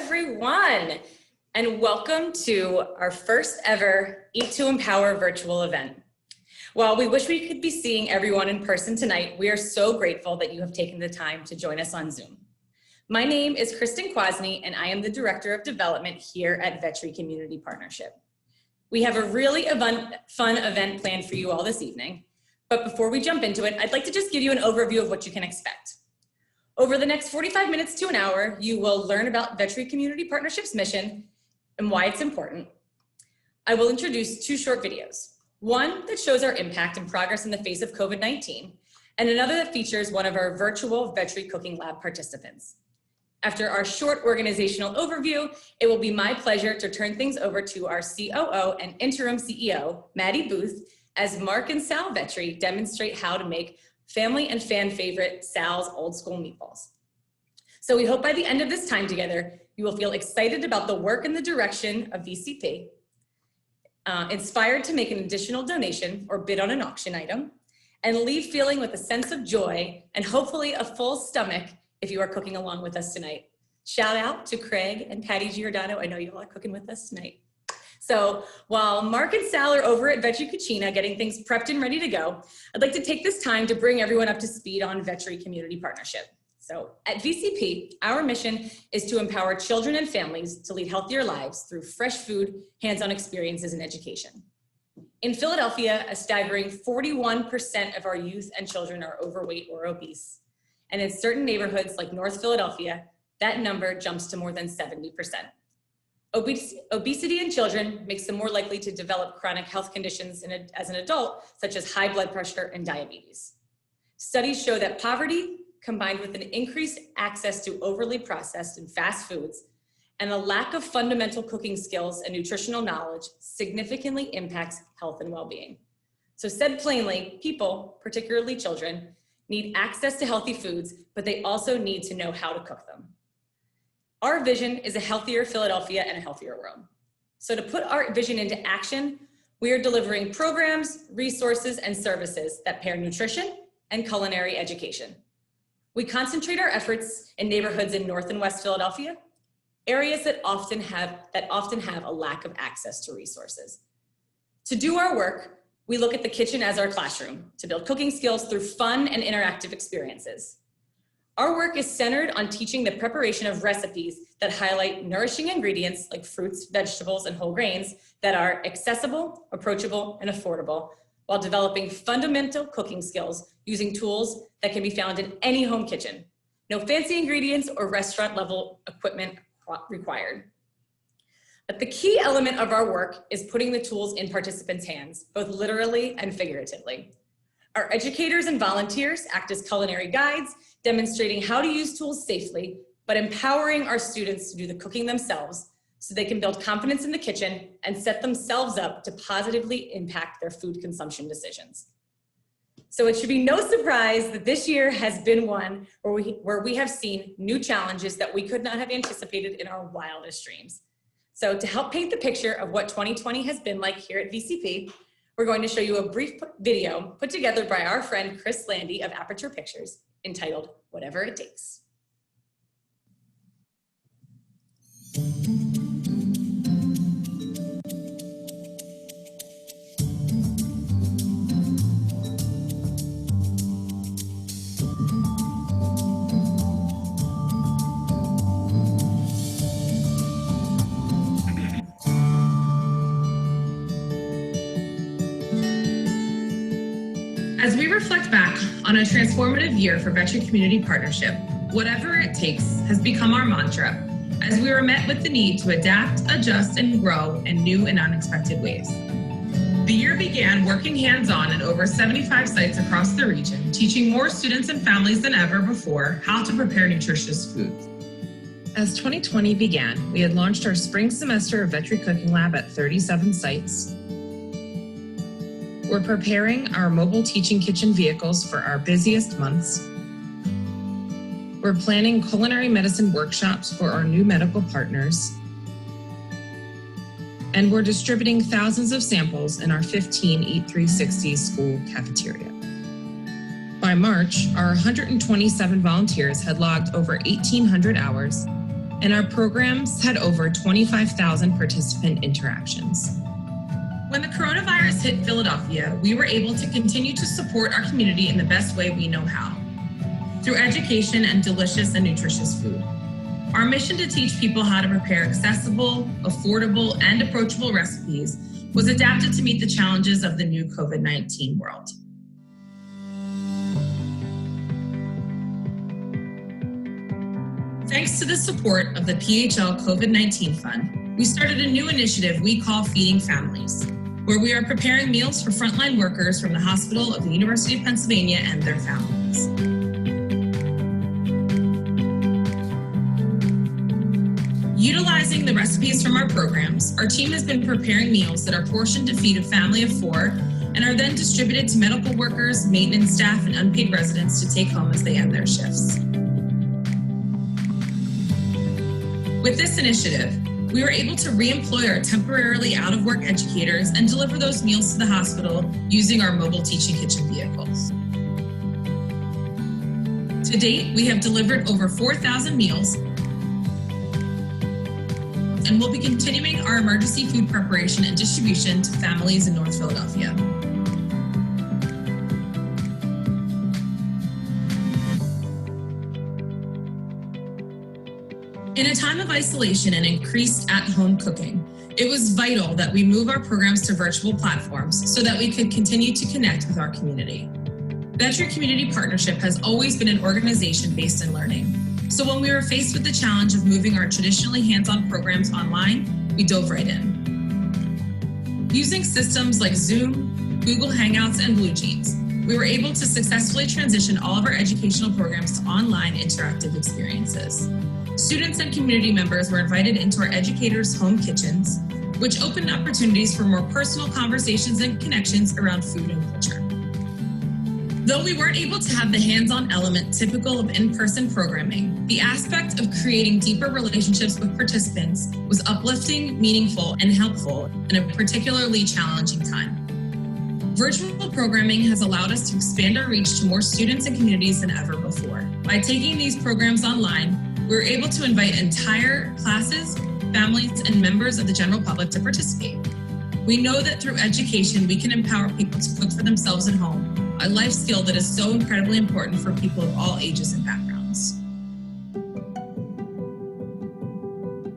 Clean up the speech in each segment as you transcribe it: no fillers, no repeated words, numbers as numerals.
everyone, and welcome to our first ever Eat to Empower virtual event. While we wish we could be seeing everyone in person tonight, we are so grateful that you have taken the time to join us on Zoom. My name is Kristen Kwasny, and I am the Director of Development here at Vetri Community Partnership. We have a really fun event planned for you all this evening, but before we jump into it, I'd like to just give you an overview of what you can expect. Over the next 45 minutes to an hour, you will learn about Vetri Community Partnership's mission and why it's important. I will introduce two short videos, one that shows our impact and progress in the face of COVID-19, and another that features one of our virtual Vetri Cooking Lab participants. After our short organizational overview, it will be my pleasure to turn things over to our COO and interim CEO, Maddie Booth, as Marc and Sal Vetri demonstrate how to make family and fan favorite Sal's old school meatballs. So we hope by the end of this time together, you will feel excited about the work and the direction of VCP, inspired to make an additional donation or bid on an auction item, and leave feeling with a sense of joy and hopefully a full stomach if you are cooking along with us tonight. Shout out to Craig and Patty Giordano. I know you all are cooking with us tonight. So while Marc and Sal are over at Vetri Cucina getting things prepped and ready to go, I'd like to take this time to bring everyone up to speed on Vetri Community Partnership. So at VCP, our mission is to empower children and families to lead healthier lives through fresh food, hands-on experiences, and education. In Philadelphia, a staggering 41% of our youth and children are overweight or obese. And in certain neighborhoods like North Philadelphia, that number jumps to more than 70%. Obesity in children makes them more likely to develop chronic health conditions as an adult, such as high blood pressure and diabetes. Studies show that poverty, combined with an increased access to overly processed and fast foods, and a lack of fundamental cooking skills and nutritional knowledge significantly impacts health and well-being. So said plainly, people, particularly children, need access to healthy foods, but they also need to know how to cook them. Our vision is a healthier Philadelphia and a healthier world. So to put our vision into action, we are delivering programs, resources, and services that pair nutrition and culinary education. We concentrate our efforts in neighborhoods in North and West Philadelphia, areas that often have a lack of access to resources. To do our work, we look at the kitchen as our classroom to build cooking skills through fun and interactive experiences. Our work is centered on teaching the preparation of recipes that highlight nourishing ingredients like fruits, vegetables, and whole grains that are accessible, approachable, and affordable, while developing fundamental cooking skills using tools that can be found in any home kitchen. No fancy ingredients or restaurant-level equipment required. But the key element of our work is putting the tools in participants' hands, both literally and figuratively. Our educators and volunteers act as culinary guides, demonstrating how to use tools safely, but empowering our students to do the cooking themselves so they can build confidence in the kitchen and set themselves up to positively impact their food consumption decisions. So it should be no surprise that this year has been one where we have seen new challenges that we could not have anticipated in our wildest dreams. So to help paint the picture of what 2020 has been like here at VCP, we're going to show you a brief video put together by our friend Chris Landy of Aperture Pictures entitled Whatever It Takes. As we reflect back on a transformative year for Vetri Community Partnership, whatever it takes has become our mantra as we were met with the need to adapt, adjust, and grow in new and unexpected ways. The year began working hands-on in over 75 sites across the region, teaching more students and families than ever before how to prepare nutritious foods. As 2020 began, we had launched our spring semester of Vetri Cooking Lab at 37 sites. We're preparing our mobile teaching kitchen vehicles for our busiest months. We're planning culinary medicine workshops for our new medical partners. And we're distributing thousands of samples in our 15 Eat 360 school cafeteria. By March, our 127 volunteers had logged over 1,800 hours and our programs had over 25,000 participant interactions. When the coronavirus hit Philadelphia, we were able to continue to support our community in the best way we know how, through education and delicious and nutritious food. Our mission to teach people how to prepare accessible, affordable, and approachable recipes was adapted to meet the challenges of the new COVID-19 world. Thanks to the support of the PHL COVID-19 Fund, we started a new initiative we call Feeding Families, where we are preparing meals for frontline workers from the Hospital of the University of Pennsylvania and their families. Utilizing the recipes from our programs, our team has been preparing meals that are portioned to feed a family of 4 and are then distributed to medical workers, maintenance staff, and unpaid residents to take home as they end their shifts. With this initiative, we were able to re-employ our temporarily out-of-work educators and deliver those meals to the hospital using our mobile teaching kitchen vehicles. To date, we have delivered over 4,000 meals, and we'll be continuing our emergency food preparation and distribution to families in North Philadelphia. In a time of isolation and increased at-home cooking, it was vital that we move our programs to virtual platforms so that we could continue to connect with our community. Vetri Community Partnership has always been an organization based in learning. So when we were faced with the challenge of moving our traditionally hands-on programs online, we dove right in. Using systems like Zoom, Google Hangouts, and BlueJeans, we were able to successfully transition all of our educational programs to online interactive experiences. Students and community members were invited into our educators' home kitchens, which opened opportunities for more personal conversations and connections around food and culture. Though we weren't able to have the hands-on element typical of in-person programming, the aspect of creating deeper relationships with participants was uplifting, meaningful, and helpful in a particularly challenging time. Virtual programming has allowed us to expand our reach to more students and communities than ever before. By taking these programs online, we were able to invite entire classes, families, and members of the general public to participate. We know that through education, we can empower people to cook for themselves at home, a life skill that is so incredibly important for people of all ages and backgrounds.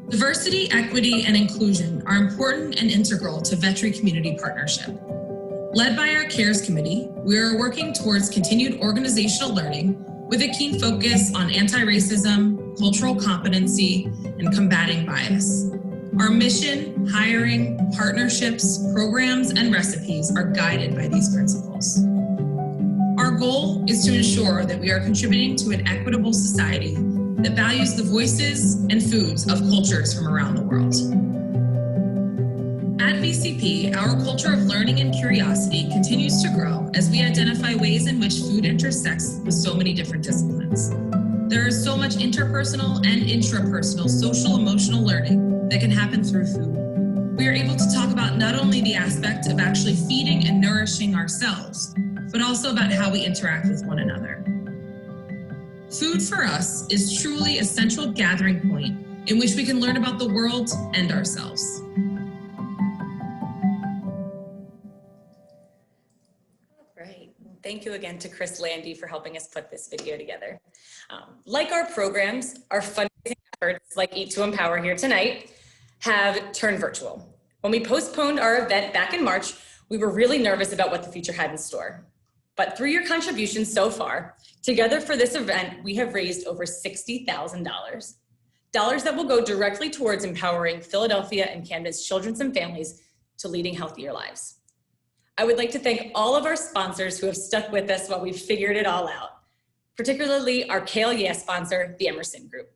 Diversity, equity, and inclusion are important and integral to Vetri Community Partnership. Led by our CARES Committee, we are working towards continued organizational learning with a keen focus on anti-racism, cultural competency, and combating bias. Our mission, hiring, partnerships, programs, and recipes are guided by these principles. Our goal is to ensure that we are contributing to an equitable society that values the voices and foods of cultures from around the world. At VCP, our culture of learning and curiosity continues to grow as we identify ways in which food intersects with so many different disciplines. There is so much interpersonal and intrapersonal social emotional learning that can happen through food. We are able to talk about not only the aspect of actually feeding and nourishing ourselves, but also about how we interact with one another. Food for us is truly a central gathering point in which we can learn about the world and ourselves. Thank you again to Chris Landy for helping us put this video together. Like our programs, our fundraising efforts, like Eat to Empower here tonight, have turned virtual. When we postponed our event back in March, we were really nervous about what the future had in store. But through your contributions so far, together for this event, we have raised over $60,000. Dollars that will go directly towards empowering Philadelphia and Camden's children and families to leading healthier lives. I would like to thank all of our sponsors who have stuck with us while we've figured it all out, particularly our Kale Yeah sponsor, the Emerson Group.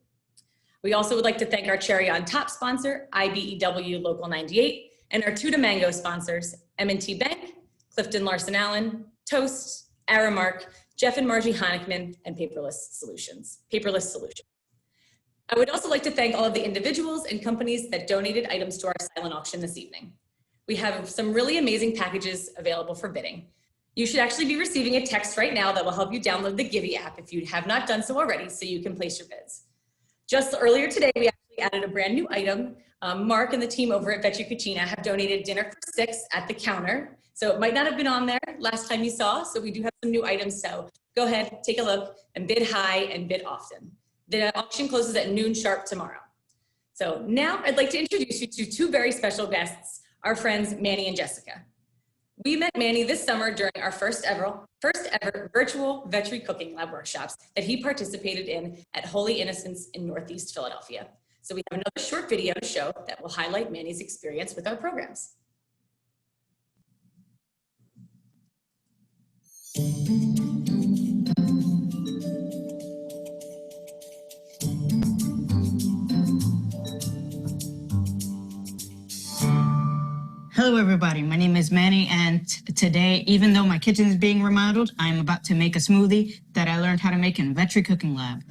We also would like to thank our Cherry on Top sponsor, IBEW Local 98, and our Tuda Mango sponsors, M&T Bank, Clifton Larson Allen, Toast, Aramark, Jeff and Margie Honickman, and Paperless Solutions. I would also like to thank all of the individuals and companies that donated items to our silent auction this evening. We have some really amazing packages available for bidding. You should actually be receiving a text right now that will help you download the Givey app if you have not done so already, so you can place your bids. Just earlier today, we actually added a brand new item. Mark and the team over at Vetri Cucina have donated dinner for 6 at the counter. So it might not have been on there last time you saw, so we do have some new items. So go ahead, take a look, and bid high and bid often. The auction closes at noon sharp tomorrow. So now I'd like to introduce you to 2 very special guests, our friends Manny and Jessica. We met Manny this summer during our first ever virtual Vetri Cooking Lab workshops that he participated in at Holy Innocents in Northeast Philadelphia. So we have another short video to show that will highlight Manny's experience with our programs. Hello everybody, my name is Manny, and today, even though my kitchen is being remodeled, I'm about to make a smoothie that I learned how to make in Vetri Cooking Lab.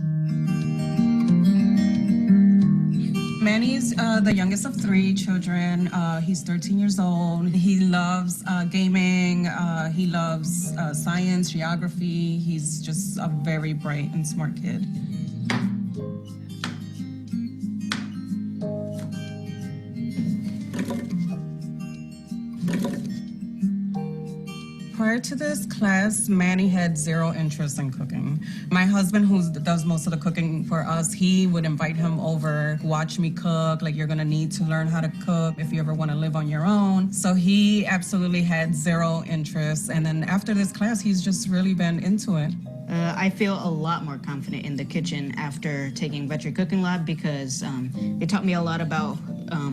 Manny's the youngest of 3 children. He's 13 years old. He loves gaming. He loves science, geography. He's just a very bright and smart kid. Prior to this class, Manny had 0 interest in cooking. My husband, who does most of the cooking for us, he would invite him over, watch me cook, like you're gonna need to learn how to cook if you ever wanna live on your own. So he absolutely had 0 interest. And then after this class, he's just really been into it. I feel a lot more confident in the kitchen after taking Vetri Cooking Lab because it taught me a lot about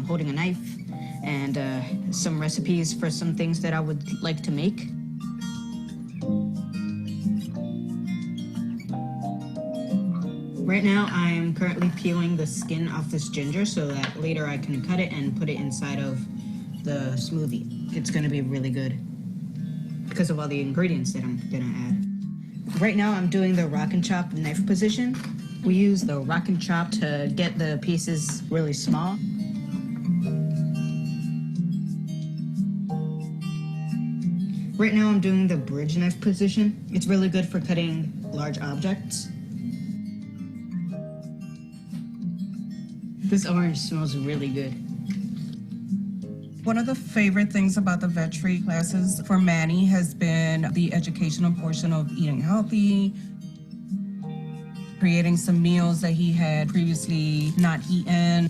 holding a knife and some recipes for some things that I would like to make. Right now, I'm currently peeling the skin off this ginger so that later I can cut it and put it inside of the smoothie. It's gonna be really good because of all the ingredients that I'm gonna add. Right now, I'm doing the rock and chop knife position. We use the rock and chop to get the pieces really small. Right now, I'm doing the bridge knife position. It's really good for cutting large objects. This orange smells really good. One of the favorite things about the Vetri classes for Manny has been the educational portion of eating healthy, creating some meals that he had previously not eaten.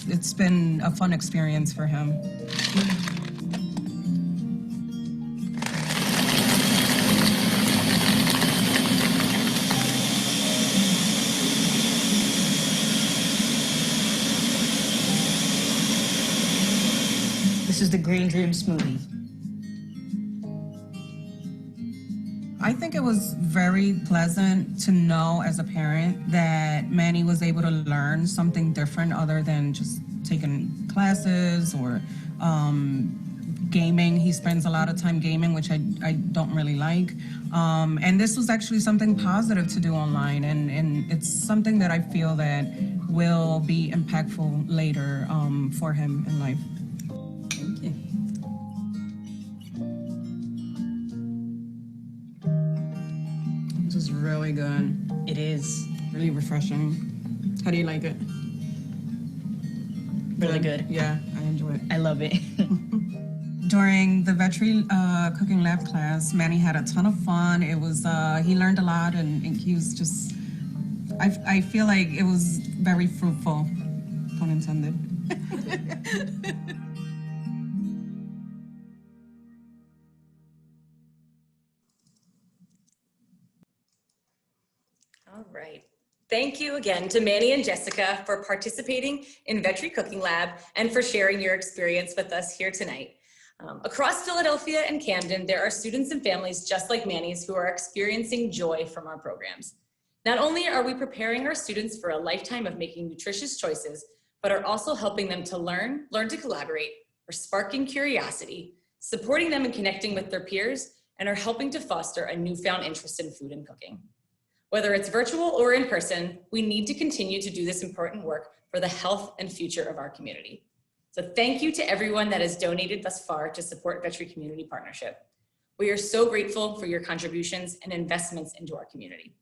It's been a fun experience for him. This is the Green Dream smoothie. I think it was very pleasant to know as a parent that Manny was able to learn something different other than just taking classes or gaming. He spends a lot of time gaming, which I don't really like. And this was actually something positive to do online, and it's something that I feel that will be impactful later for him in life. Thank you. This is really good. It is Really refreshing. How do you like it? really good. Yeah, I enjoy it. I love it. During the Vetri Cooking Lab class, Manny had a ton of fun. It was, he learned a lot, and he was just, I feel like it was very fruitful, pun intended. All right. Thank you again to Manny and Jessica for participating in Vetri Cooking Lab and for sharing your experience with us here tonight. Across Philadelphia and Camden, there are students and families just like Manny's who are experiencing joy from our programs. Not only are we preparing our students for a lifetime of making nutritious choices, but are also helping them to learn to collaborate, or sparking curiosity, supporting them in connecting with their peers, and are helping to foster a newfound interest in food and cooking. Whether it's virtual or in person, we need to continue to do this important work for the health and future of our community. So thank you to everyone that has donated thus far to support Vetri Community Partnership. We are so grateful for your contributions and investments into our community.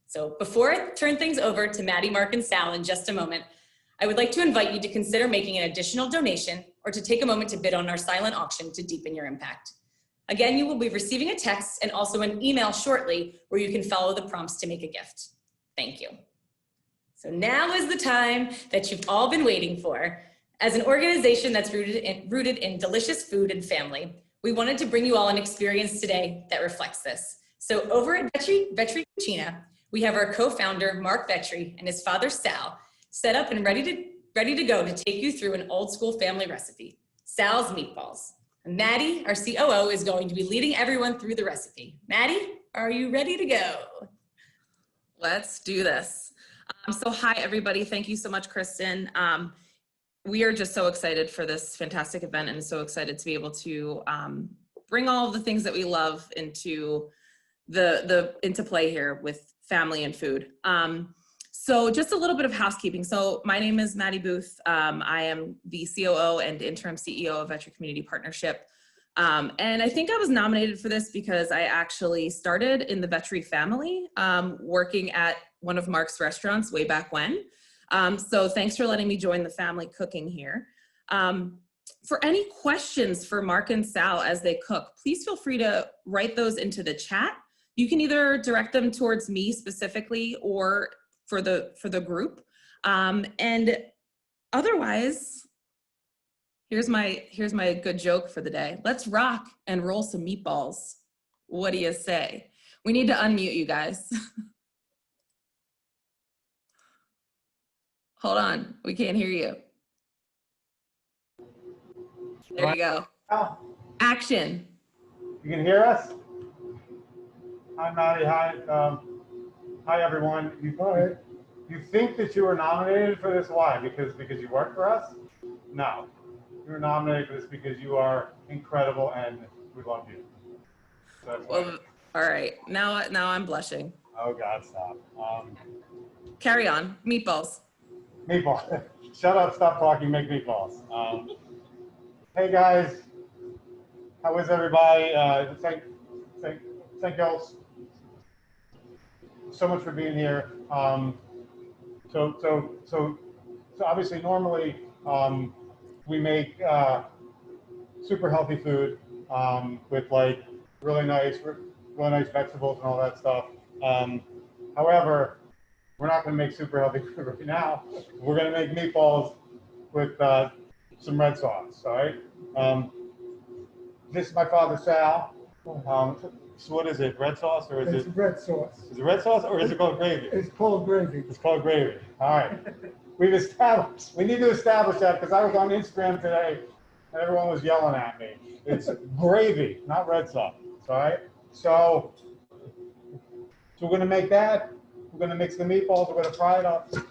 So before I turn things over to Maddie, Mark, and Sal in just a moment, I would like to invite you to consider making an additional donation or to take a moment to bid on our silent auction to deepen your impact. Again, you will be receiving a text and also an email shortly where you can follow the prompts to make a gift. Thank you. So now is the time that you've all been waiting for. As an organization that's rooted in delicious food and family, we wanted to bring you all an experience today that reflects this. So over at Vetri Cucina, we have our co-founder, Marc Vetri, and his father, Sal, set up and ready to go to take you through an old school family recipe, Sal's Meatballs. And Maddie, our COO, is going to be leading everyone through the recipe. Maddie, are you ready to go? Let's do this. So hi, everybody. Thank you so much, Kristen. We are just so excited for this fantastic event and so excited to be able to bring all of the things that we love into into play here with family and food. So just a little bit of housekeeping. So my name is Maddie Booth. I am the COO and interim CEO of Vetri Community Partnership. And I think I was nominated for this because I actually started in the Vetri family, working at one of Marc's restaurants way back when. So thanks for letting me join the family cooking here. For any questions for Marc and Sal as they cook, please feel free to write those into the chat. You can either direct them towards me specifically or for the group. And otherwise, here's my good joke for the day. Let's rock and roll some meatballs. What do you say? We need to unmute you guys. Hold on, we can't hear you. There you go. Action. You can hear us? Hi, Maddie. Hi, everyone. You think that you were nominated for this? Why? Because you work for us? No. You were nominated for this because you are incredible and we love you. So that's Well, all right. Now I'm blushing. oh, God, stop. Carry on. Meatballs. Meatball. Shut up, stop talking, make meatballs. Hey, guys. How is everybody? Thank y'all so much for being here. So obviously normally we make super healthy food with like really nice vegetables and all that stuff. However, we're not going to make super healthy food right now. We're going to make meatballs with some red sauce. All right. This is my father Sal. So what is it? Red sauce or is It's it? red sauce. Is it red sauce or is it called gravy? It's called gravy. It's called gravy. All right. We need to establish that because I was on Instagram today and everyone was yelling at me. It's gravy, not red sauce. All right. So we're going to make that. We're going to mix the meatballs. We're going to fry it up. The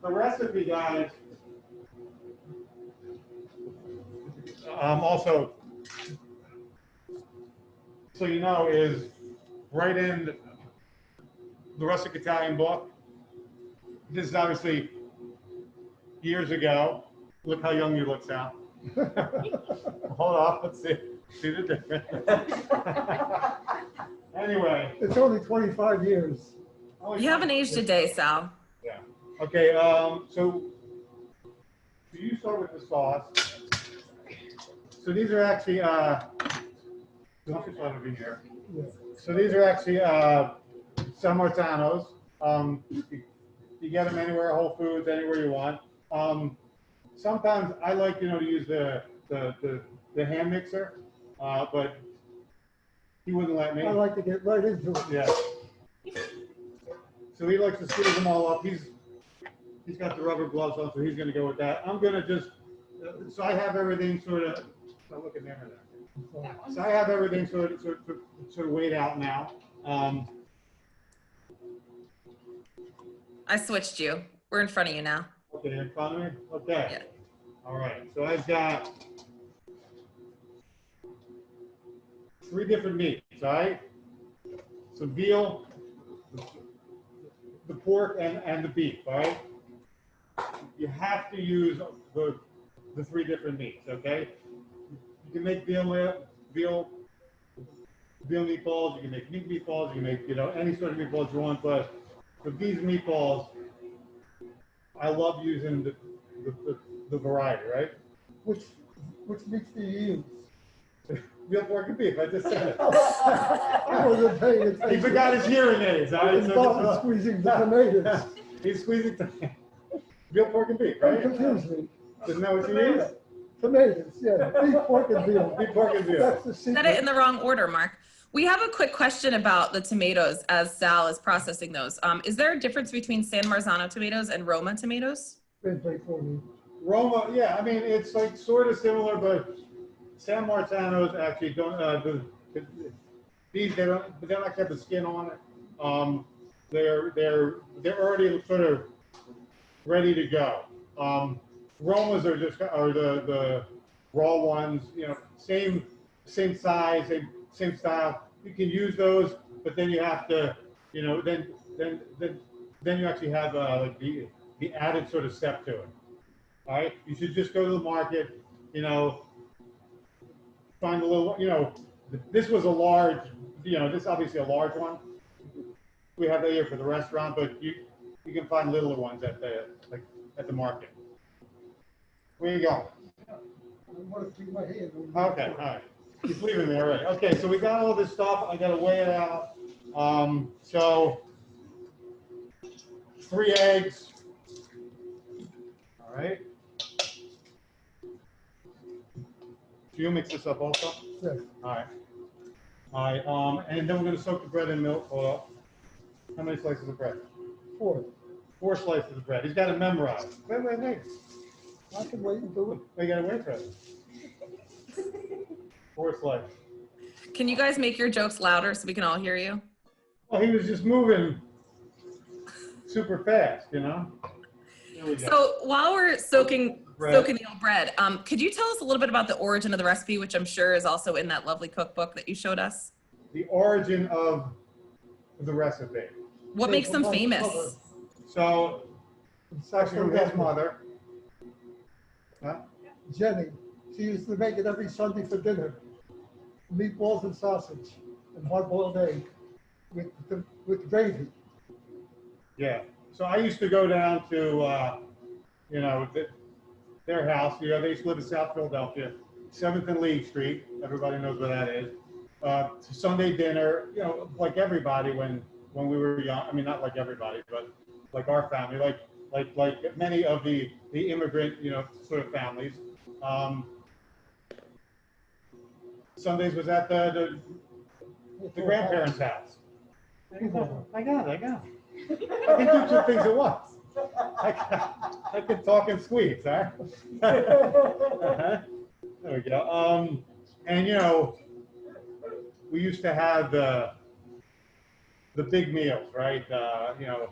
recipe, guys, also, so you know, is right in the Rustic Italian book. This is obviously years ago. Look how young you look, Sal. Hold off, let's see the difference. Anyway. It's only 25 years. You haven't aged a day, Sal. Yeah. Okay, so you start with the sauce. So these are actually, don't you start over here. Yeah. So these are actually San Marzanos. You get them anywhere, Whole Foods, anywhere you want. Sometimes I like, to use the hand mixer, but he wouldn't let me. I like to get right into it. Yeah. So he likes to squeeze them all up. He's got the rubber gloves on, so he's going to go with that. I'm going to just, so I have everything sort of, look at there. So I have everything sort of weighed out now. I switched you. We're in front of you now. Okay, in front of me? Okay. Yeah. All right, so I've got 3 different meats, all right? Some veal, the pork, and the beef, all right? You have to use the 3 different meats, okay? You can make veal meatballs, you can make meat meatballs, you can make, any sort of meatballs you want, but with these meatballs, I love using the variety, right? Which meats do you use? Real pork and beef, I just said it. I wasn't paying attention. He forgot his hearing aids, all right? His mom was squeezing the tomatoes. He's squeezing real pork and beef, Don't right? confuse me. Isn't that what you use? Tomatoes, yeah, beef, pork, and veal. Beef, pork, and veal. That's the Said it in secret. the wrong order, Mark. We have a quick question about the tomatoes as Sal is processing those. Is there a difference between San Marzano tomatoes and Roma tomatoes? Translate for me. Roma, yeah, I mean, it's like sort of similar, but San Marzanos actually don't, these, they don't actually have the skin on it. They're already sort of ready to go. Romas are just, the raw ones, you know, same size, same style. You can use those, but then you have to, you know, then you actually have like the added sort of step to it. All right, you should just go to the market, you know, find a little, you know, this was a large, you know, this is obviously a large one. We have that here for the restaurant, but you can find littler ones at the market. Where you going? I want to keep my hand on. Okay, all right. He's leaving me already. Okay, so we got all this stuff. I got to weigh it out. So 3 eggs. All right. Do you mix this up also? Yes. All right. All right. And then we're going to soak the bread in milk. How many slices of bread? 4. 4 slices of bread. He's got to memorize. Wait. I can wait and do it. We got to wait for it. 4 slices. Can you guys make your jokes louder so we can all hear you? Well, he was just moving super fast, you know? There we go. So while we're soaking Bread. the old bread, could you tell us a little bit about the origin of the recipe, which I'm sure is also in that lovely cookbook that you showed us? The origin of the recipe. What makes them famous? So, it's actually from his mother. Huh? Jenny, she used to make it every Sunday for dinner. Meatballs and sausage and hard-boiled egg with gravy. Yeah. So I used to go down to, you know, their house. You know, they used to live in South Philadelphia, 7th and Lee Street. Everybody knows where that is. Sunday dinner, you know, like everybody when we were young. I mean, not like everybody, but like our family, like many of the immigrant, you know, sort of families. Sundays was at the grandparents' house. I got it. I can do 2 things at once. I can talk and squeeze, huh? There we go. And you know, we used to have the big meals, right? You know,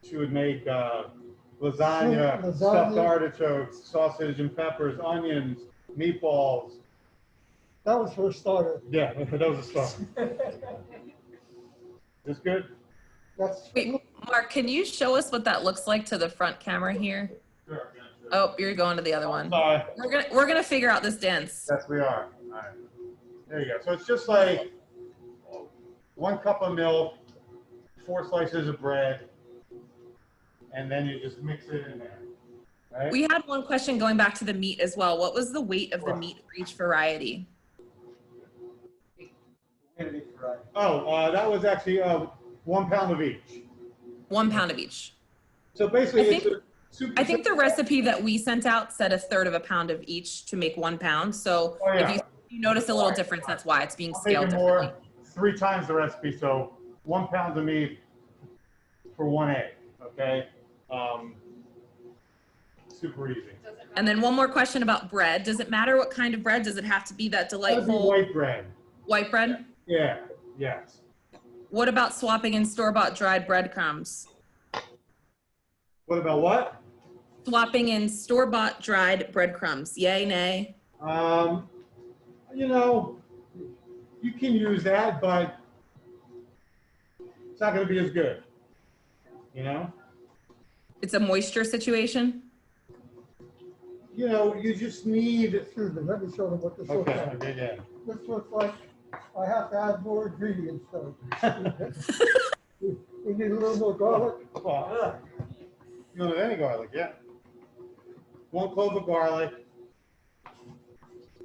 she would make lasagna, stuffed artichokes, sausage and peppers, onions, meatballs. That was for a starter. Yeah, that was a start. This good? That's Wait, Mark, can you show us what that looks like to the front camera here? Sure. Oh, you're going to the other one. Sorry. We're gonna figure out this dance. Yes, we are. All right. There you go. So it's just like 1 cup of milk, 4 slices of bread, and then you just mix it in there. Right? We had one question going back to the meat as well. What was the weight of the meat for each variety? Oh, that was actually 1 pound of each. 1 pound of each. So basically, I think the recipe that we sent out said 1/3 of a pound of each to make 1 pound. So Oh, yeah. if you notice a little difference, that's why it's being I'm scaled making differently. more 3 times the recipe, so 1 pound of meat for 1 egg. Okay, super easy. And then one more question about bread. Does it matter what kind of bread? Does it have to be that That'd be delightful white bread. white bread? Yeah. Yes. What about swapping in store-bought dried breadcrumbs? What about what? Swapping in store-bought dried breadcrumbs, yay, nay? You know, you can use that, but it's not going to be as good. You know? It's a moisture situation. You know, you just need. Excuse me, let me show them what this looks Okay. like. Yeah. This looks like I have to add more ingredients though. We We need a little more garlic. Well, you don't have any garlic, yeah. 1 clove of garlic.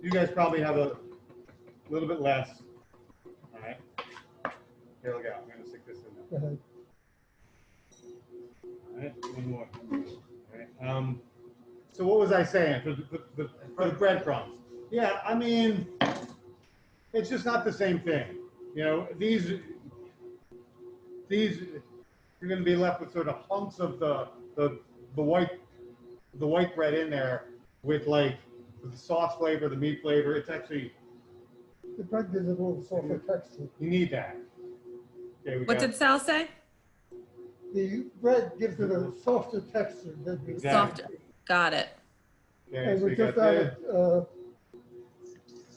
You guys probably have a little bit less. All right. Here we go. I'm gonna stick this in there. Go ahead. All right, 1 more. All right. So what was I saying for the breadcrumbs? Yeah, I mean, it's just not the same thing. You know, these you're going to be left with sort of hunks of the white bread in there with like the sauce flavor, the meat flavor. It's actually, The bread gives it a little softer texture. you need that. Okay, What did Sal say? The bread gives it a softer texture than the. Exactly. Soft. Got it. Okay, And so we you just got this. added,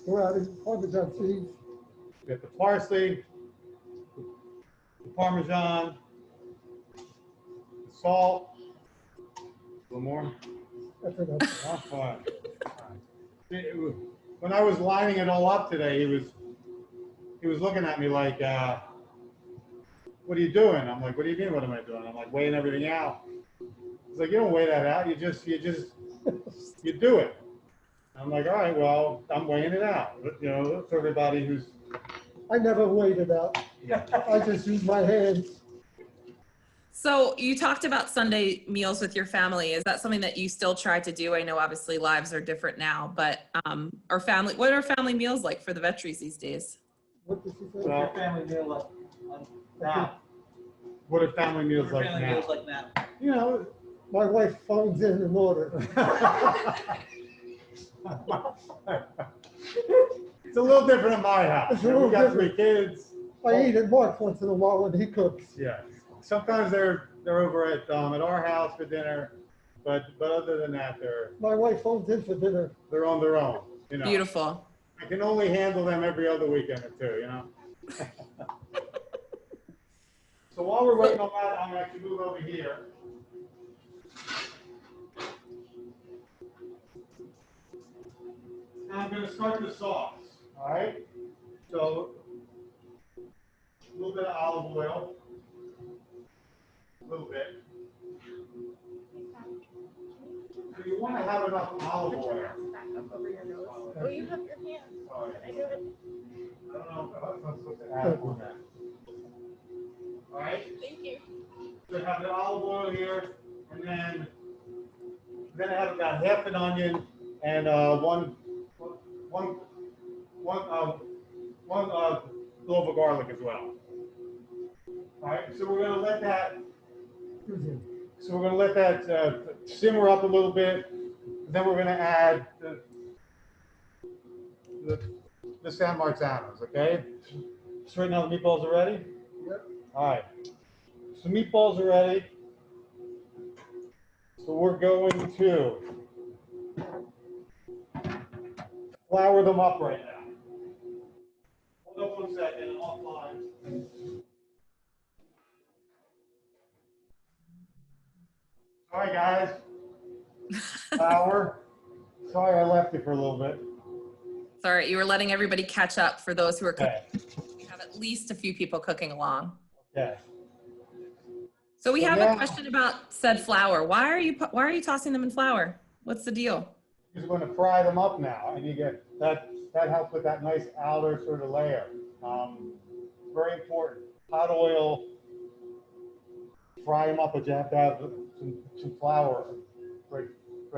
we're adding Parmesan cheese. You got the parsley, the Parmesan, the salt, a little more. That's enough. Oh, fine. When I was lining it all up today, he was looking at me like, what are you doing? I'm like, what do you mean, what am I doing? I'm like, weighing everything out. He's like, you don't weigh that out. You do it. I'm like, all right, well, I'm weighing it out. You know, for everybody who's. I never weighed it out. I just use my hands. So you talked about Sunday meals with your family. Is that something that you still try to do? I know obviously lives are different now, but what are family meals like for the Vetris these days? What did she say? Well, Family meal now. what are family meals What are like family now? meals like now? You know. My wife phones in an order. It's a little different in my house. It's a little We got different. 3 kids. I eat at Mark once in a while when he cooks. Yeah. Sometimes they're over at our house for dinner, but other than that, My wife phones in for dinner. they're on their own. You know. Beautiful. I can only handle them every other weekend or 2. You know. So while we're waiting on that, I'm gonna actually move over here. Now I'm gonna start the sauce. All right. So a little bit of olive oil. A little bit. So you want to have enough olive oil. Oh, you have your hand. Sorry. Can I do it? I don't know if I'm supposed to add on that. All right. Thank you. So have the olive oil here, and then I have about half an onion and one clove of garlic as well. All right. So we're gonna let that. So we're gonna let that simmer up a little bit. Then we're gonna add the San Marzanos. Okay. So right now the meatballs are ready. Yep. All right. So meatballs are ready. So we're going to flour them up right now. Hold up 1 second, I'll fly. All right, guys. Flour. Sorry, I left you for a little bit. Sorry, you were letting everybody catch up for those who are cooking. Okay. We have at least a few people cooking along. Okay. So we So have now- a question about said flour. Why are you tossing them in flour? What's the deal? You're going to fry them up now, and you get that helps with that nice outer sort of layer. Very important. Hot oil, fry them up, but you have to have some flour right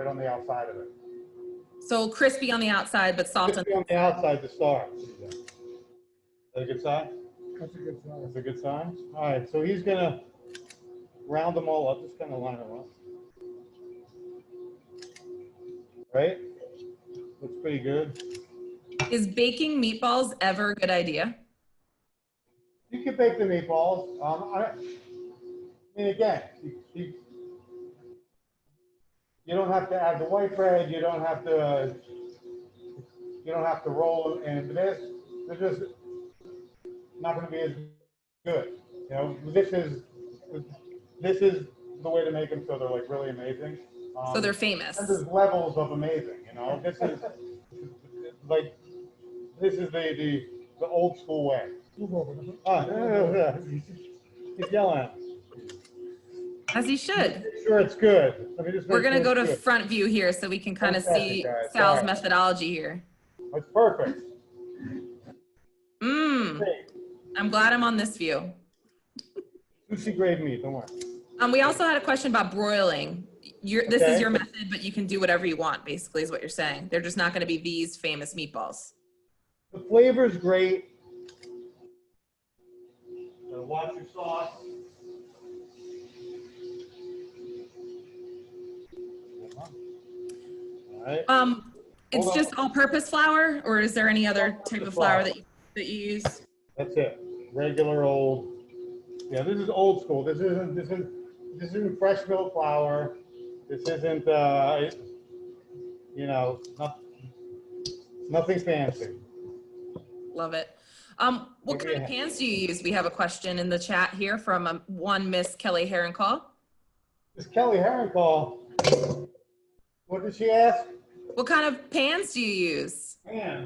on the outside of it. So crispy on the outside, but soft on Crispy on the outside to start. Is that a good sign? That's a good sign. That's a good sign. All right, so he's gonna round them all up, just kind of line them up. Right? Looks pretty good. Is baking meatballs ever a good idea? You can bake the meatballs. I mean, again, you don't have to add the white bread. You don't have to roll them in this. They're just not going to be as good. You know, this is the way to make them so they're like really amazing. So they're famous. And there's levels of amazing. You know, this is the old school way. Move over. Yeah. He's yelling at us. As you should. Make sure it's good. Let me just make We're gonna sure go it's to good. front view here so we can kind of Fantastic, see guys. Sal's All right. methodology here. That's perfect. Mmm, Great. I'm glad I'm on this view. Sushi grade meat, don't worry. We also had a question about broiling. This is Okay. your method, but you can do whatever you want, basically, is what you're saying. They're just not gonna be these famous meatballs. The flavor's great. So watch your sauce. All right. It's Hold on. just all-purpose flour, or is there any other type of flour that you use? That's it. Regular old. Yeah, this is old school. This isn't fresh milk flour. This isn't nothing fancy. Love it. What kind of pans do you use? We have a question in the chat here from one Miss Kelly Herrincall. Miss Kelly Herrincall. What did she ask? What kind of pans do you use? Man.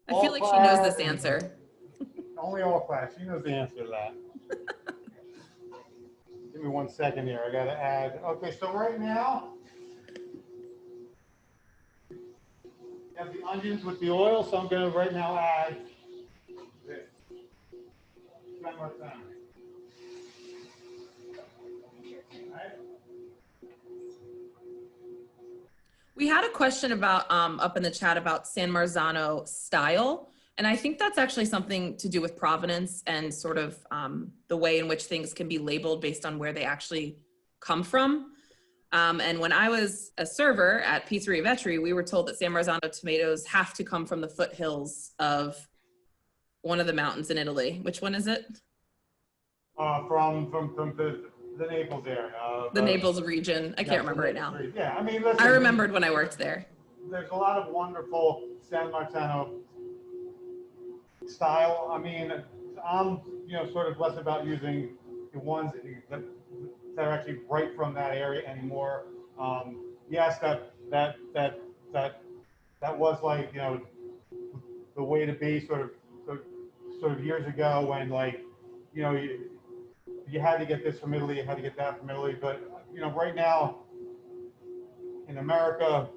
I feel like she knows this answer. Only all class. She knows the answer to that. Give me 1 second here. I got to add. Okay, so right now, you have the onions with the oil, so I'm going to right now add this. One more time. All right. We had a question about up in the chat about San Marzano style. And I think that's actually something to do with provenance and sort of the way in which things can be labeled based on where they actually come from. And when I was a server at Pizzeria Vetri, we were told that San Marzano tomatoes have to come from the foothills of one of the mountains in Italy. Which one is it? From the Naples area. The Naples region. I can't remember right now. Yeah, I mean, listen, I remembered when I worked there. There's a lot of wonderful San Marzano style. I mean, I'm sort of less about using the ones that are actually right from that area anymore. Yes, that was like the way to be sort of years ago when you had to get this from Italy, you had to get that from Italy, but right now in America,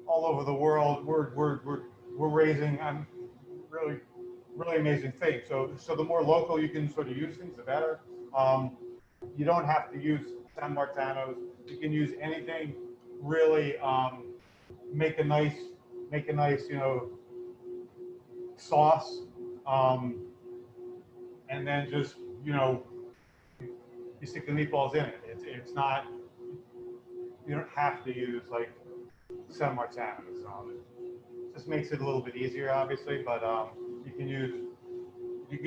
all over the world, we're raising really amazing things. So the more local you can sort of use things, the better. You don't have to use San Marzanos. You can use anything. Really make a nice sauce, and then just you stick the meatballs in it. It's not, you don't have to use like San Marzanos. It just makes it a little bit easier, obviously, but you can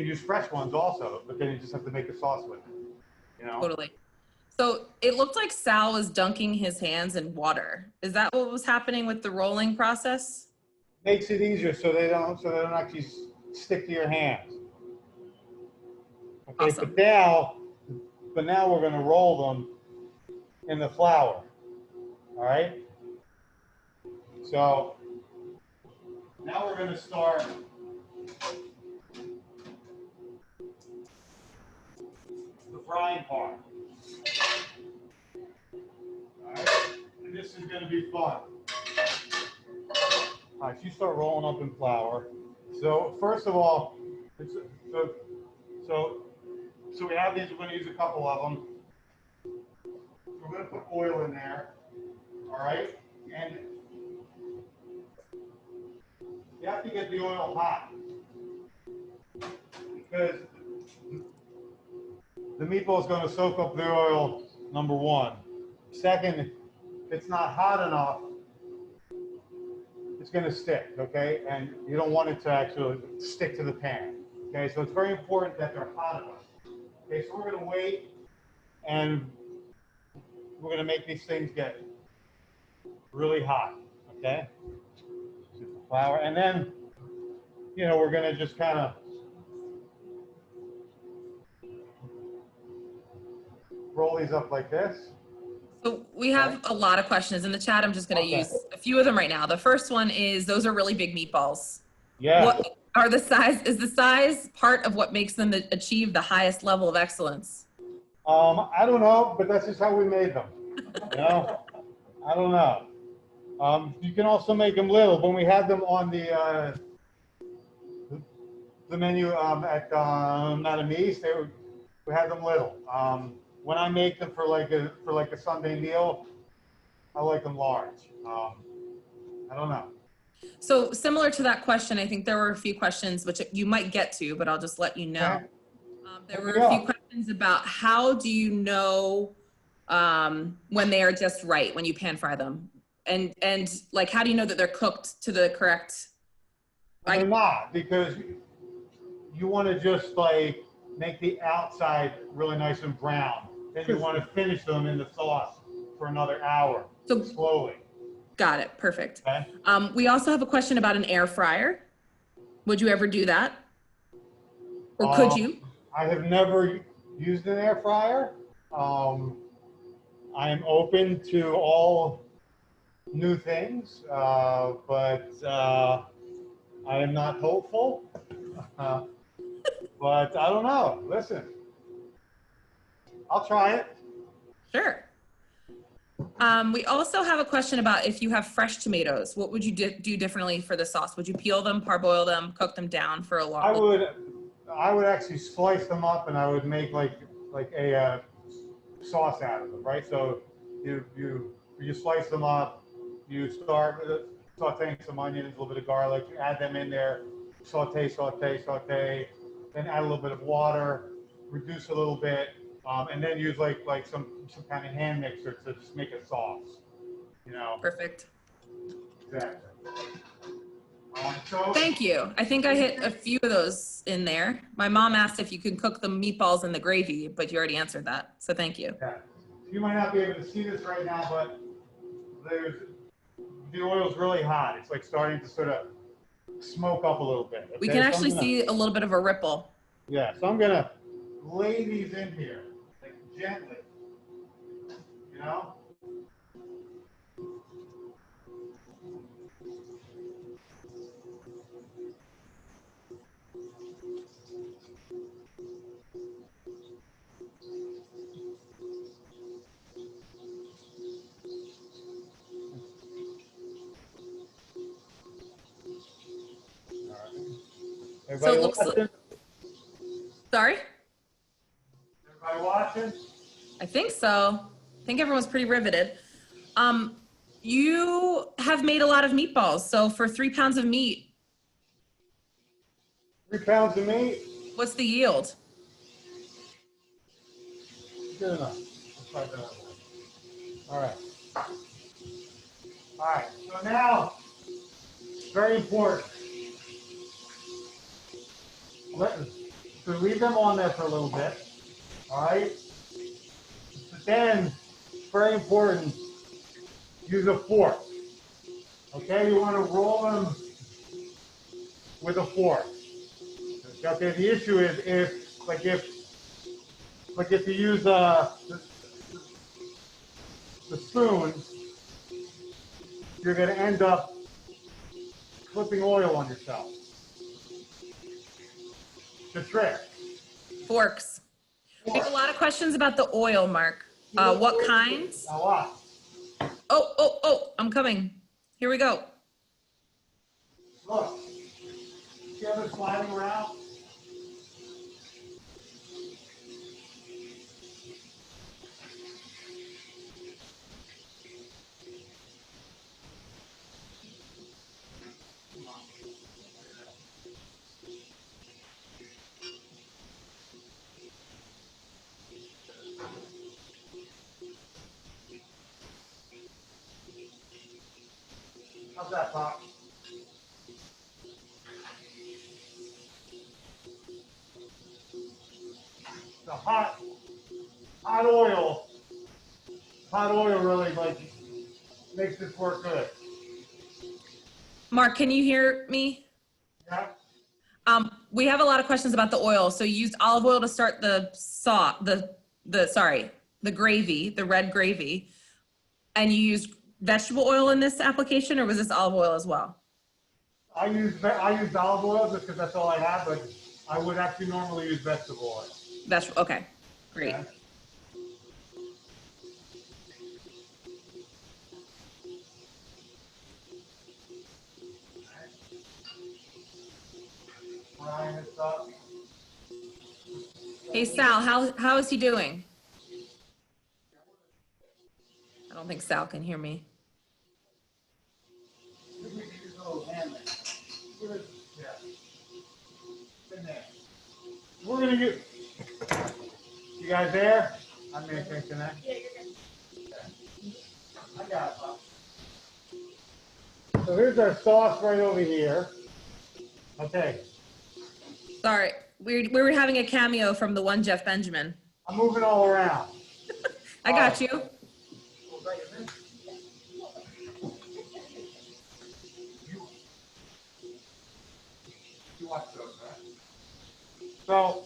use fresh ones also, but then you just have to make a sauce with it. Totally. So it looked like Sal was dunking his hands in water. Is that what was happening with the rolling process? Makes it easier so they don't actually stick to your hands. Okay, Awesome. but now we're going to roll them in the flour. All right. So now we're going to start the frying part. All right, and this is going to be fun. All right, so you start rolling up in flour. So first of all, so we have these. We're going to use a couple of them. We're going to put oil in there. All right, and you have to get the oil hot because the meatball is going to soak up the oil. Number one. Second, if it's not hot enough, it's going to stick, okay? And you don't want it to actually stick to the pan, okay? So it's very important that they're hot enough. Okay, so we're going to wait, and we're going to make these things get really hot, okay? Flour, and then, we're going to just kind of roll these up like this. So we have a lot of questions in the chat. I'm just going to use a few of them right now. The first one is, those are really big meatballs. Yeah. What are the size? Is the size part of what makes them achieve the highest level of excellence? I don't know, but that's just how we made them. You know, I don't know. You can also make them little. When we had them on the menu at Madame East, we had them little. When I make them for like a Sunday meal, I like them large. I don't know. So similar to that question, I think there were a few questions which you might get to, but I'll just let you know. Okay. There were a few questions about how do you know when they are just right when you pan fry them, and like how do you know that they're cooked to the correct? They're not, because you want to just like make the outside really nice and brown. Then you want to finish them in the sauce for another hour, So slowly. got it. Perfect. Okay. We also have a question about an air fryer. Would you ever do that? Or could you? I have never used an air fryer. I am open to all new things, but I am not hopeful. But I don't know. Listen, I'll try it. Sure. We also have a question about if you have fresh tomatoes, what would you do differently for the sauce? Would you peel them, parboil them, cook them down for a long? I would actually slice them up, and I would make like a sauce out of them, right? So you slice them up, you start sauteing some onions, a little bit of garlic, you add them in there, saute, then add a little bit of water, reduce a little bit, and then use like some kind of hand mixer to just make a sauce, you know? Perfect. Exactly. Thank you. I think I hit a few of those in there. My mom asked if you could cook the meatballs in the gravy, but you already answered that. So thank you. Yeah. You might not be able to see this right now, but the oil's really hot. It's like starting to sort of smoke up a little bit. Okay? We can actually see a little bit of a ripple. Yeah, so I'm gonna lay these in here, like gently, you know? So it looks watching? Sorry? Everybody watching? I think so. I think everyone's pretty riveted. You have made a lot of meatballs. So for 3 pounds of meat, 3 pounds of meat? what's the yield? Good enough. Let's try that. All right. All right, so now, very important. So leave them on there for a little bit, all right? But then, very important, use a fork. Okay, you want to roll them with a fork. Okay, the issue is if you use the spoon, you're going to end up flipping oil on yourself. The trick. Forks. We have a lot of questions about the oil, Mark. What kinds? Now watch. Oh, I'm coming. Here we go. Look. See how they're sliding around? How's that, Pop? The hot oil really like makes this work good. Mark, can you hear me? Yeah. We have a lot of questions about the oil. So you used olive oil to start the gravy, the red gravy, and you used vegetable oil in this application, or was this olive oil as well? I used olive oil just because that's all I have, but I would actually normally use vegetable oil. Vegetable. Okay, great. Okay. Hey Sal, how is he doing? I don't think Sal can hear me. We're gonna get, you guys there? I'm making connect. Yeah, you're good. I got it. So here's our sauce right over here. Okay, Sorry, we were having a cameo from the one Jeff Benjamin. I'm moving all around. I got you. So,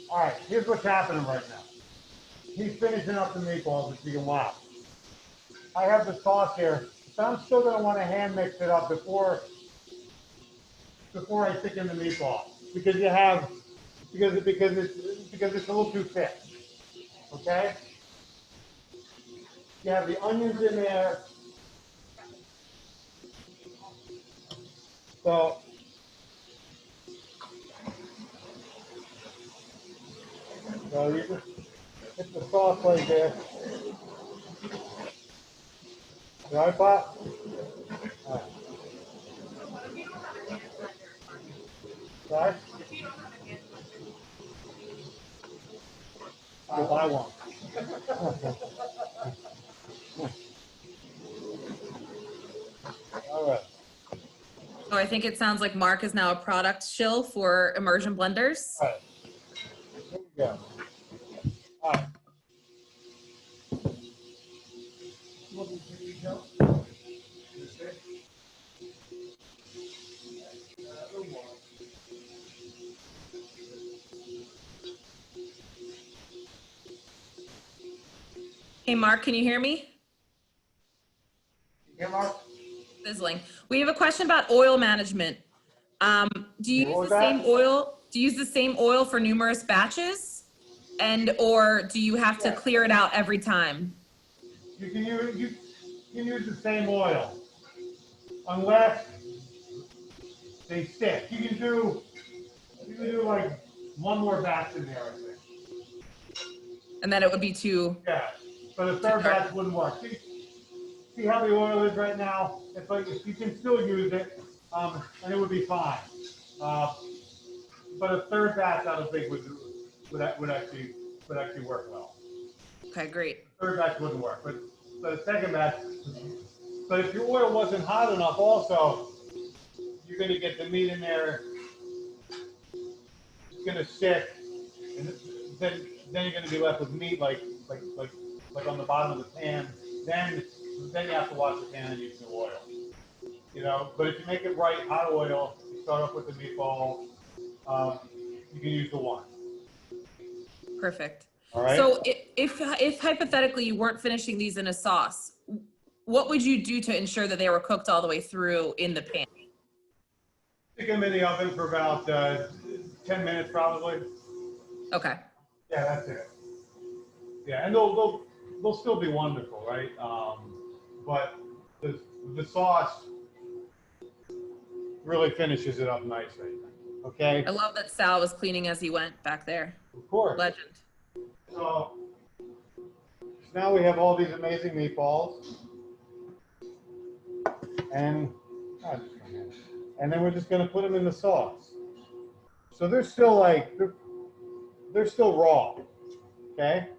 all right, here's what's happening right now. He's finishing up the meatballs, as you can watch. I have the sauce here, but I'm still gonna want to hand mix it up before I stick in the meatball, because it's a little too thick. Okay? You have the onions in there. So you just hit the sauce right there. You all right, Pop? All right. Sorry? I'll buy one. All right. So I think it sounds like Mark is now a product shill for immersion blenders. All right. Here we go. All right. Hey Mark, can you hear me? Here, Mark? Sizzling. We have a question about oil management. Do you What use was the same that? oil? Do you use the same oil for numerous batches? And or do you have to clear it out every time? You can use the same oil, unless they stick. You can do like one more batch in there, I think. And then it would be too. Yeah, but a third batch wouldn't work. See how the oil is right now? It's like you can still use it, and it would be fine. But a third batch, I don't think would actually work well. Okay, great. Third batch wouldn't work, but a second batch. But if your oil wasn't hot enough, also, you're going to get the meat in there. It's going to stick, and then you're going to be left with meat like on the bottom of the pan. Then you have to wash the pan and use new oil. You know, but if you make it right, hot oil, you start off with the meatball. You can use the one. Perfect. All right. So if hypothetically you weren't finishing these in a sauce, what would you do to ensure that they were cooked all the way through in the pan? Stick them in the oven for about 10 minutes, probably. Okay. Yeah, that's it. Yeah, and they'll still be wonderful, right? But the sauce really finishes it up nicely. Okay. I love that Sal was cleaning as he went back there. Of course. Legend. So now we have all these amazing meatballs, and then we're just going to put them in the sauce. So they're still like they're still raw. Okay.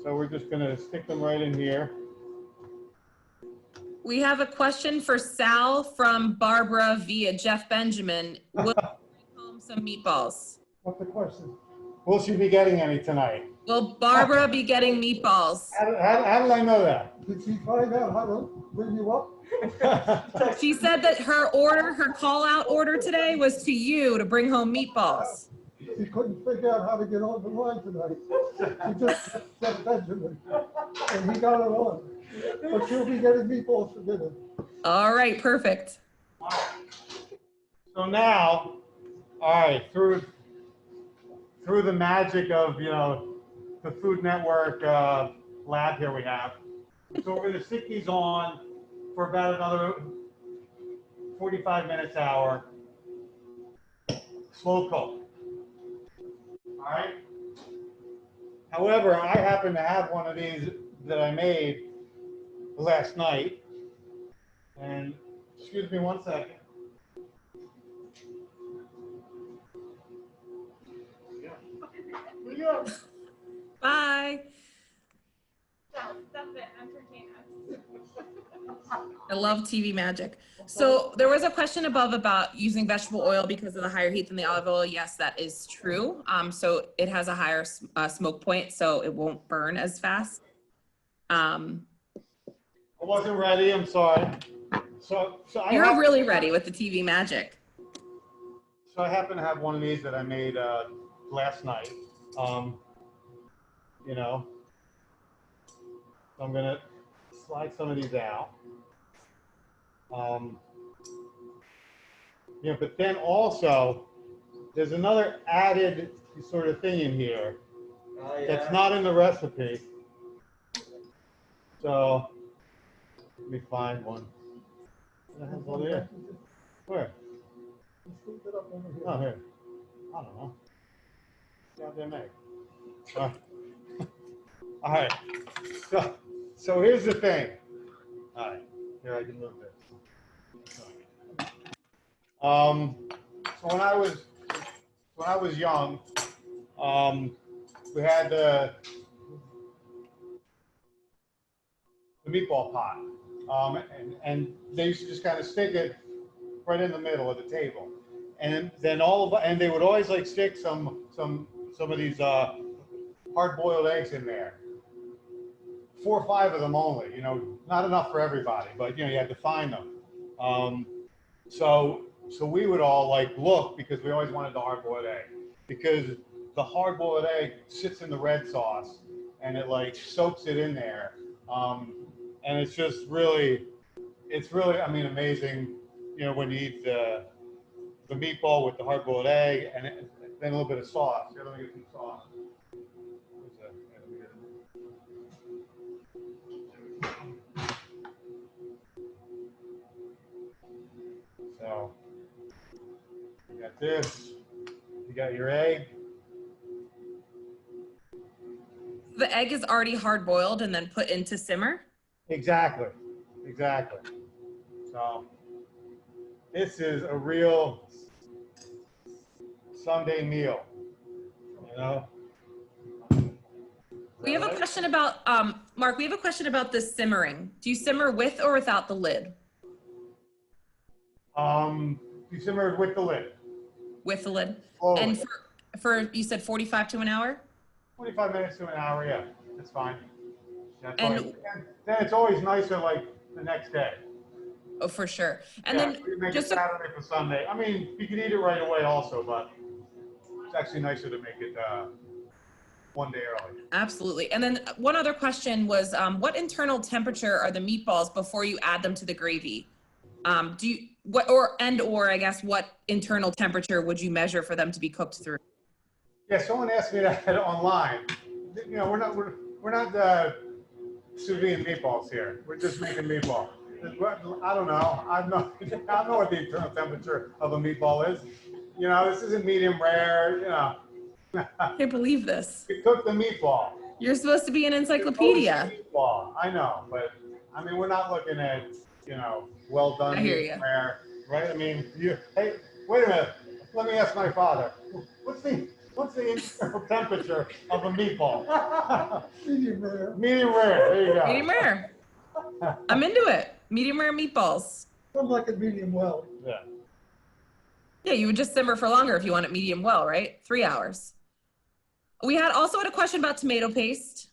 So we're just going to stick them right in here. We have a question for Sal from Barbara via Jeff Benjamin. Will you bring home some meatballs? What's the question? Will she be getting any tonight? Will Barbara be getting meatballs? How did I know that? Did she find out how to bring you up? She said that her call out order today was to you to bring home meatballs. She couldn't figure out how to get on the line tonight. She just said Benjamin, and he got her on. But she'll be getting meatballs for dinner. All right, perfect. So now, all right, through the magic of the Food Network lab here we have. So we're going to stick these on for about another 45 minutes, hour. slow cook. All right. However, I happen to have one of these that I made last night. And excuse me one second. Yeah. Bye. I love TV magic. So there was a question above about using vegetable oil because of the higher heat than the olive oil. Yes, that is true. So it has a higher smoke point, so it won't burn as fast. I wasn't ready. I'm sorry. So You're really ready with the TV magic. So I happen to have one of these that I made last night. You know, so I'm gonna slide some of these out. You know, but then also there's another added sort of thing in here that's not in the recipe. So let me find one. What the hell's over here? Where? Oh, here. I don't know. Goddamn egg. All right. So here's the thing. All right. Here, I can move this. So when I was young, we had the meatball pot, and they used to just kind of stick it right in the middle of the table, and then and they would always like stick some of these hard-boiled eggs in there. 4 or 5 of them only, you know, not enough for everybody, but you know, you had to find them. So we would all like look because we always wanted the hard-boiled egg, because the hard-boiled egg sits in the red sauce and it like soaks it in there. And it's just really, I mean, amazing, you know, when you eat the meatball with the hard-boiled egg and then a little bit of sauce. Here, let me get some sauce. So you got this, you got your egg. The egg is already hard boiled and then put into simmer? Exactly. So this is a real Sunday meal, you know? We have a question about, Mark, we have a question about the simmering. Do you simmer with or without the lid? You simmer it with the lid. With the lid? Slowly. And for, you said 45 to an hour? 45 minutes to an hour, yeah, that's fine. That's And fine. Then it's always nicer like the next day. oh, for sure. And Yeah, then we make just it Saturday for Sunday. I mean, you can eat it right away also, but it's actually nicer to make it one day early. absolutely. And then one other question was, what internal temperature are the meatballs before you add them to the gravy? Or I guess, what internal temperature would you measure for them to be cooked through? Yeah, someone asked me that online. You know, we're not sous vide meatballs here. We're just making meatball. I don't know. I don't know what the internal temperature of a meatball is. You know, this isn't medium rare. You know. I can't believe this. We cook the meatball. You're supposed to be an encyclopedia. Meatball. I know, but I mean, we're not looking at, you know, well done. I hear you. Rare, right? I mean, hey, wait a minute. Let me ask my father. What's the internal temperature of a meatball? Medium rare. Medium rare. There you go. Medium rare. I'm into it. Medium rare meatballs. Some like it medium well. Yeah. Yeah, you would just simmer for longer if you want it medium well, right? 3 hours. We also had a question about tomato paste.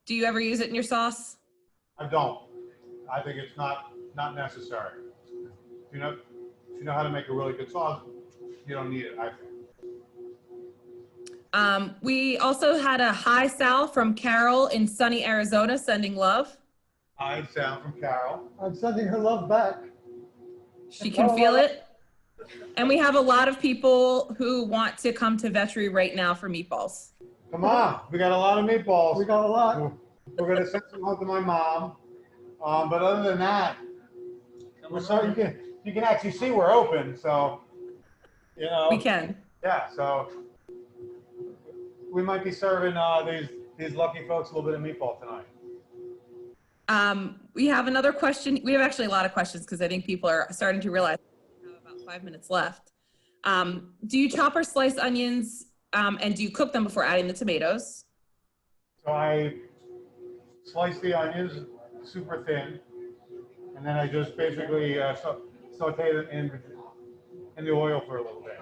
Do you ever use it in your sauce? I don't. I think it's not necessary. If you know how to make a really good sauce, you don't need it, I think. We also had a hi Sal from Carol in sunny Arizona sending love. Hi, Sal from Carol. I'm sending her love back. She can feel it. And we have a lot of people who want to come to Vetri right now for meatballs. Come on, we got a lot of meatballs. We got a lot. We're gonna send some home to my mom. But other than that, you can actually see we're open, so you know. We can. yeah, so we might be serving these lucky folks a little bit of meatball tonight. We have another question. We have actually a lot of questions because I think people are starting to realize we have about 5 minutes left. Do you chop or slice onions and do you cook them before adding the tomatoes? So I slice the onions super thin, and then I just basically saute them in the oil for a little bit.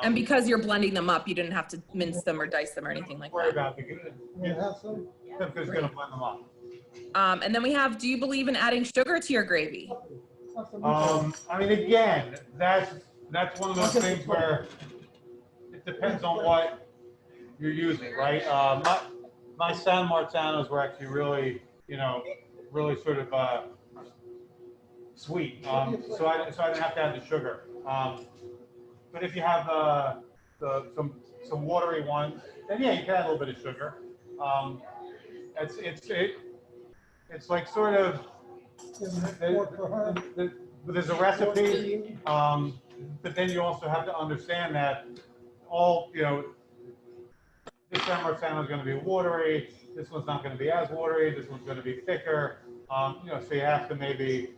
And because you're blending them up, you didn't have to mince them or dice them or anything like Worry that. about it. You have some? It's going to blend them up. And then we have, do you believe in adding sugar to your gravy? Have some meatballs. I mean, again, that's one of those things where it depends on what you're using, right? My San Marzanos were actually really, really sort of sweet. So I didn't have to add the sugar. But if you have some watery ones, then yeah, you can add a little bit of sugar. It's like sort of there's a recipe, but then you also have to understand that this San Marzano is going to be watery. This one's not going to be as watery. This one's going to be thicker. So you have to maybe,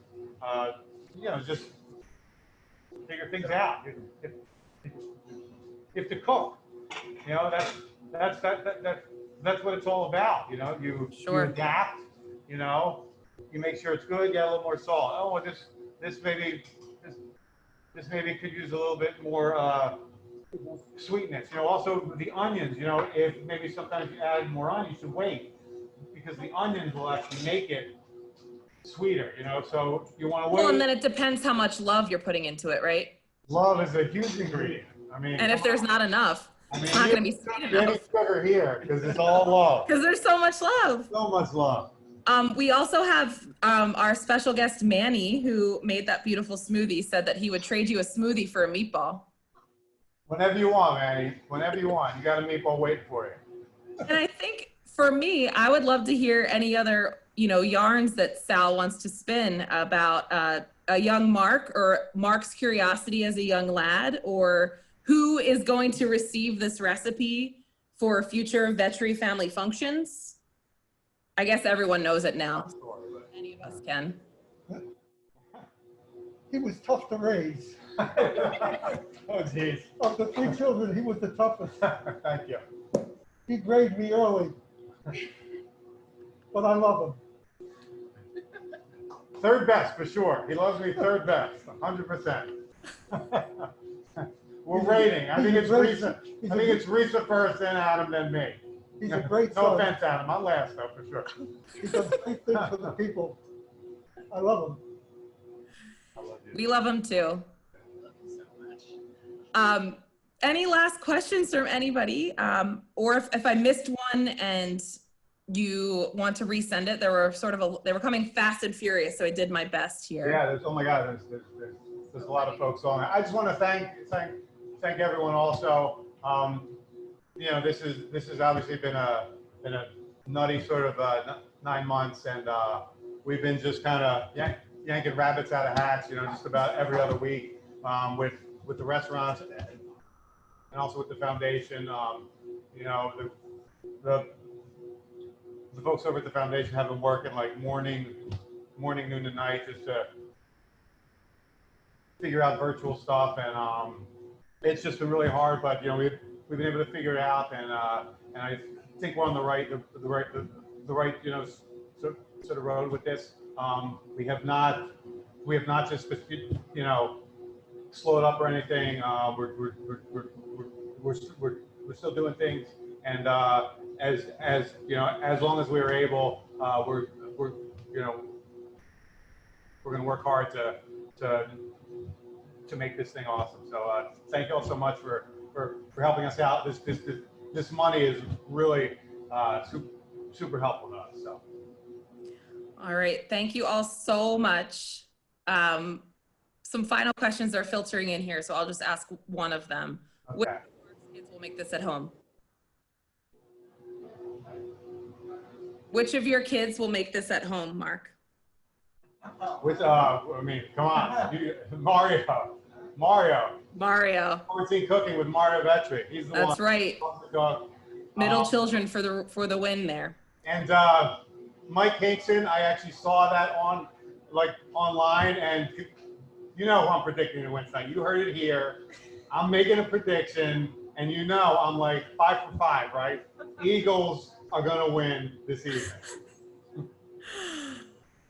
just figure things out. You have to cook. That's what it's all about. You adapt. You make sure it's good. You add a little more salt. Oh, well, this maybe could use a little bit more sweetness. Also the onions. If maybe sometimes you add more onions, you should wait because the onions will actually make it sweeter. So you want to wait. Well, and then it depends how much love you're putting into it, right? Love is a huge ingredient. And if there's not enough, it's not going to be sweet enough. Any sugar here because it's all love. Because there's so much love. So much love. We also have our special guest, Manny, who made that beautiful smoothie, said that he would trade you a smoothie for a meatball. Whenever you want, Manny. Whenever you want. You got a meatball waiting for you. And I think for me, I would love to hear any other, yarns that Sal wants to spin about a young Marc or Marc's curiosity as a young lad, or who is going to receive this recipe for future Vetri family functions. I guess everyone knows it now. Any of us can. He was tough to raise. Oh, geez. Of the 3 children, he was the toughest. Thank you. He graded me early. But I love him. Third best for sure. He loves me third best, 100%. We're rating. I think it's Risa first, then Adam, then me. He's a great No son. offense, Adam. I'm last though, for sure. He does great things for the people. I love him. I love you. We love him too. Any last questions from anybody? Or if I missed one and you want to resend it, they were coming fast and furious, so I did my best here. Yeah, oh my God, there's a lot of folks on. I just want to thank everyone also. This has obviously been a nutty sort of 9 months, and we've been just kind of yanking rabbits out of hats, just about every other week with the restaurants and also with the foundation. The folks over at the foundation have been working like morning, noon, and night just to figure out virtual stuff, and it's just been really hard. But we've been able to figure it out, and I think we're on the right sort of road with this. We have not just slowed up or anything. We're still doing things, and as long as we are able, we're going to work hard to make this thing awesome. So thank you all so much for helping us out. This money is really super helpful to us. So. All right, thank you all so much. Some final questions are filtering in here, so I'll just ask one of them. Okay. Which kids will make this at home? Which of your kids will make this at home, Marc? Come on, Mario. Mario. Quarantine cooking with Mario Vetri. He's the one. That's right. Loves to cook. Middle children for the win there. And Mike Hinkson, I actually saw that online, and you know who I'm predicting to win tonight. You heard it here. I'm making a prediction, and you know I'm like 5 for 5, right? Eagles are gonna win this evening.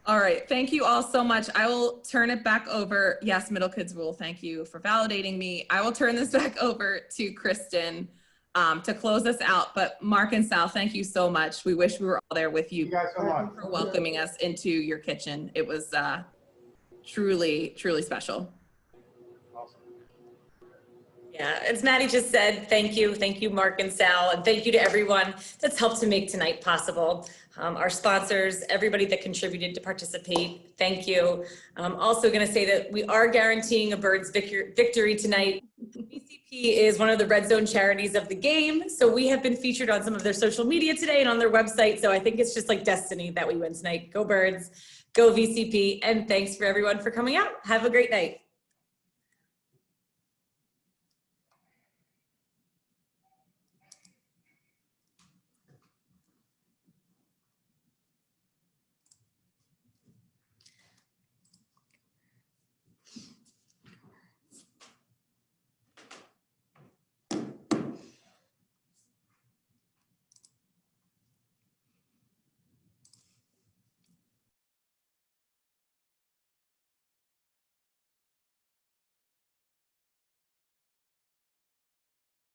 All right, thank you all so much. I will turn it back over. Yes, Middle Kids Rule, thank you for validating me. I will turn this back over to Kristen to close us out. But Mark and Sal, thank you so much. We wish we were all there with you. Thank you guys so much for welcoming us into your kitchen. It was truly, truly special. Awesome. Yeah, as Maddie just said, thank you, Mark and Sal, and thank you to everyone that's helped to make tonight possible. Our sponsors, everybody that contributed to participate, thank you. I'm also going to say that we are guaranteeing a Birds victory tonight. VCP is one of the Red Zone charities of the game, so we have been featured on some of their social media today and on their website, so I think it's just like destiny that we win tonight. Go Birds, go VCP, and thanks for everyone for coming out. Have a great night.